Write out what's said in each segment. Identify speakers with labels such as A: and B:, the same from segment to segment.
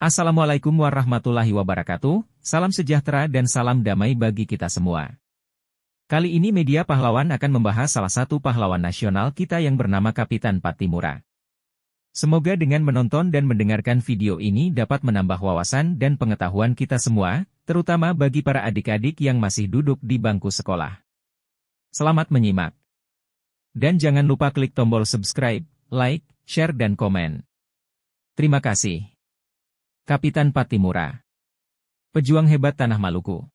A: Assalamualaikum warahmatullahi wabarakatuh, salam sejahtera dan salam damai bagi kita semua. Kali ini Media Pahlawan akan membahas salah satu pahlawan nasional kita yang bernama Kapitan Pattimura. Semoga dengan menonton dan mendengarkan video ini dapat menambah wawasan dan pengetahuan kita semua, terutama bagi para adik-adik yang masih duduk di bangku sekolah. Selamat menyimak. Dan jangan lupa klik tombol subscribe, like, share dan komen. Terima kasih. Kapitan Pattimura, pejuang hebat tanah Maluku.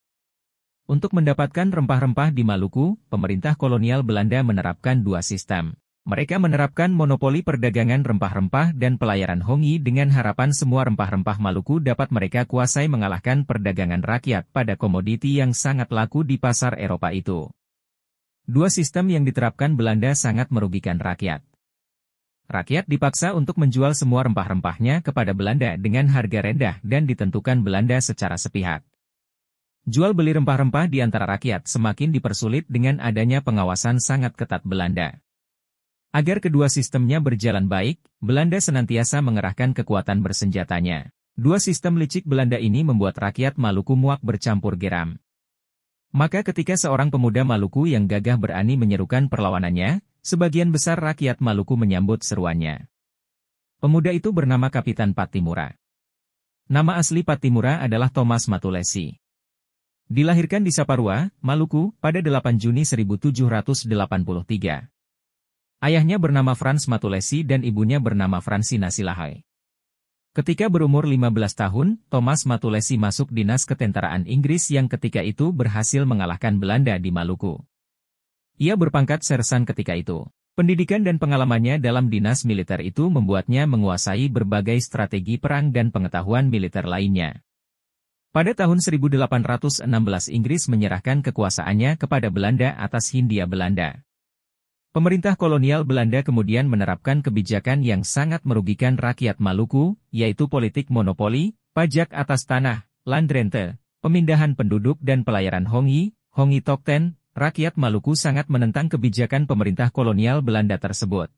A: Untuk mendapatkan rempah-rempah di Maluku, pemerintah kolonial Belanda menerapkan dua sistem. Mereka menerapkan monopoli perdagangan rempah-rempah dan pelayaran Hongi dengan harapan semua rempah-rempah Maluku dapat mereka kuasai mengalahkan perdagangan rakyat pada komoditi yang sangat laku di pasar Eropa itu. Dua sistem yang diterapkan Belanda sangat merugikan rakyat. Rakyat dipaksa untuk menjual semua rempah-rempahnya kepada Belanda dengan harga rendah dan ditentukan Belanda secara sepihak. Jual beli rempah-rempah di antara rakyat semakin dipersulit dengan adanya pengawasan sangat ketat Belanda. Agar kedua sistemnya berjalan baik, Belanda senantiasa mengerahkan kekuatan bersenjatanya. Dua sistem licik Belanda ini membuat rakyat Maluku muak bercampur geram. Maka ketika seorang pemuda Maluku yang gagah berani menyerukan perlawanannya, sebagian besar rakyat Maluku menyambut seruannya. Pemuda itu bernama Kapitan Pattimura. Nama asli Pattimura adalah Thomas Matulesi. Dilahirkan di Saparua, Maluku, pada 8 Juni 1783. Ayahnya bernama Frans Matulesi dan ibunya bernama Fransina Silahai. Ketika berumur 15 tahun, Thomas Matulesi masuk dinas ketentaraan Inggris yang ketika itu berhasil mengalahkan Belanda di Maluku. Ia berpangkat sersan ketika itu. Pendidikan dan pengalamannya dalam dinas militer itu membuatnya menguasai berbagai strategi perang dan pengetahuan militer lainnya. Pada tahun 1816 Inggris menyerahkan kekuasaannya kepada Belanda atas Hindia Belanda. Pemerintah kolonial Belanda kemudian menerapkan kebijakan yang sangat merugikan rakyat Maluku, yaitu politik monopoli, pajak atas tanah, land rente, pemindahan penduduk dan pelayaran Hongi, Hongi Tokten. Rakyat Maluku sangat menentang kebijakan pemerintah kolonial Belanda tersebut.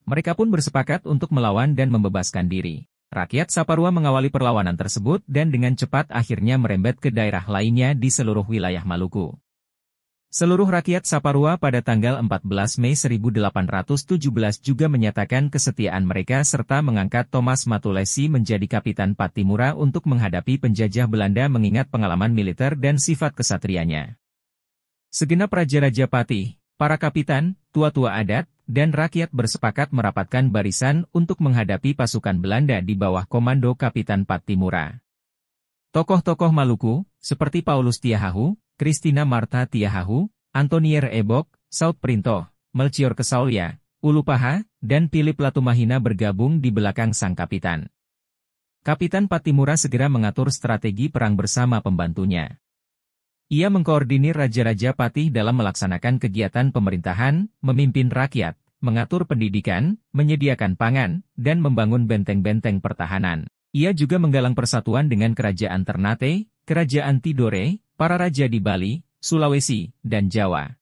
A: Mereka pun bersepakat untuk melawan dan membebaskan diri. Rakyat Saparua mengawali perlawanan tersebut dan dengan cepat akhirnya merembet ke daerah lainnya di seluruh wilayah Maluku. Seluruh rakyat Saparua pada tanggal 14 Mei 1817 juga menyatakan kesetiaan mereka serta mengangkat Thomas Matulesi menjadi Kapitan Pattimura untuk menghadapi penjajah Belanda mengingat pengalaman militer dan sifat kesatrianya. Segenap raja-raja patih, para kapitan, tua-tua adat, dan rakyat bersepakat merapatkan barisan untuk menghadapi pasukan Belanda di bawah komando Kapitan Pattimura. Tokoh-tokoh Maluku, seperti Paulus Tiahahu, Christina Martha Tiahahu, Antonier Ebok, Saud Printoh, Melchior Kesaulia, Ulupaha, dan Philip Latumahina bergabung di belakang sang kapitan. Kapitan Pattimura segera mengatur strategi perang bersama pembantunya. Ia mengkoordinir raja-raja patih dalam melaksanakan kegiatan pemerintahan, memimpin rakyat, mengatur pendidikan, menyediakan pangan, dan membangun benteng-benteng pertahanan. Ia juga menggalang persatuan dengan kerajaan Ternate, kerajaan Tidore, para raja di Bali, Sulawesi, dan Jawa.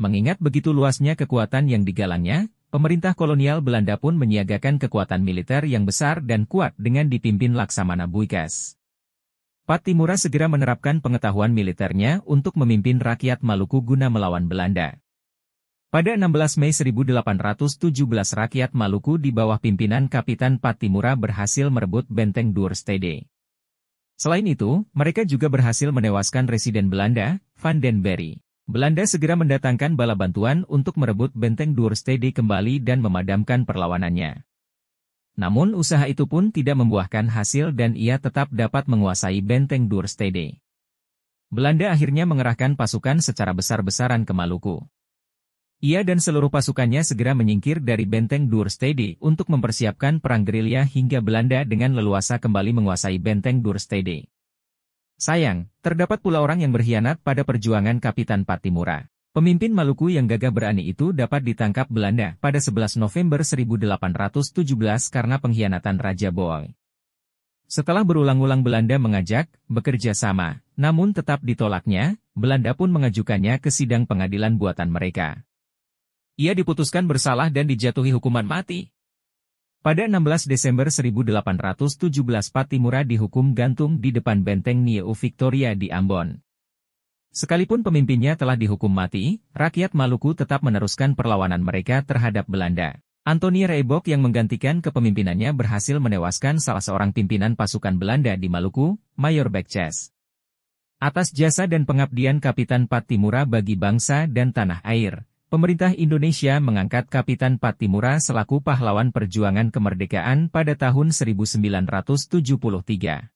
A: Mengingat begitu luasnya kekuatan yang digalangnya, pemerintah kolonial Belanda pun menyiagakan kekuatan militer yang besar dan kuat dengan dipimpin Laksamana Buikas. Pattimura segera menerapkan pengetahuan militernya untuk memimpin rakyat Maluku guna melawan Belanda. Pada 16 Mei 1817 rakyat Maluku di bawah pimpinan Kapitan Pattimura berhasil merebut benteng Duurstede. Selain itu, mereka juga berhasil menewaskan residen Belanda, Van den Berry. Belanda segera mendatangkan bala bantuan untuk merebut benteng Duurstede kembali dan memadamkan perlawanannya. Namun usaha itu pun tidak membuahkan hasil dan ia tetap dapat menguasai benteng Duurstede. Belanda akhirnya mengerahkan pasukan secara besar-besaran ke Maluku. Ia dan seluruh pasukannya segera menyingkir dari benteng Duurstede untuk mempersiapkan perang gerilya hingga Belanda dengan leluasa kembali menguasai benteng Duurstede. Sayang, terdapat pula orang yang berkhianat pada perjuangan Kapitan Pattimura. Pemimpin Maluku yang gagah berani itu dapat ditangkap Belanda pada 11 November 1817 karena pengkhianatan Raja Boy. Setelah berulang-ulang Belanda mengajak bekerja sama, namun tetap ditolaknya, Belanda pun mengajukannya ke sidang pengadilan buatan mereka. Ia diputuskan bersalah dan dijatuhi hukuman mati. Pada 16 Desember 1817 Pattimura dihukum gantung di depan benteng Nieu Victoria di Ambon. Sekalipun pemimpinnya telah dihukum mati, rakyat Maluku tetap meneruskan perlawanan mereka terhadap Belanda. Anthony Reibok yang menggantikan kepemimpinannya berhasil menewaskan salah seorang pimpinan pasukan Belanda di Maluku, Mayor Bekces. Atas jasa dan pengabdian Kapitan Pattimura bagi bangsa dan tanah air, pemerintah Indonesia mengangkat Kapitan Pattimura selaku pahlawan perjuangan kemerdekaan pada tahun 1973.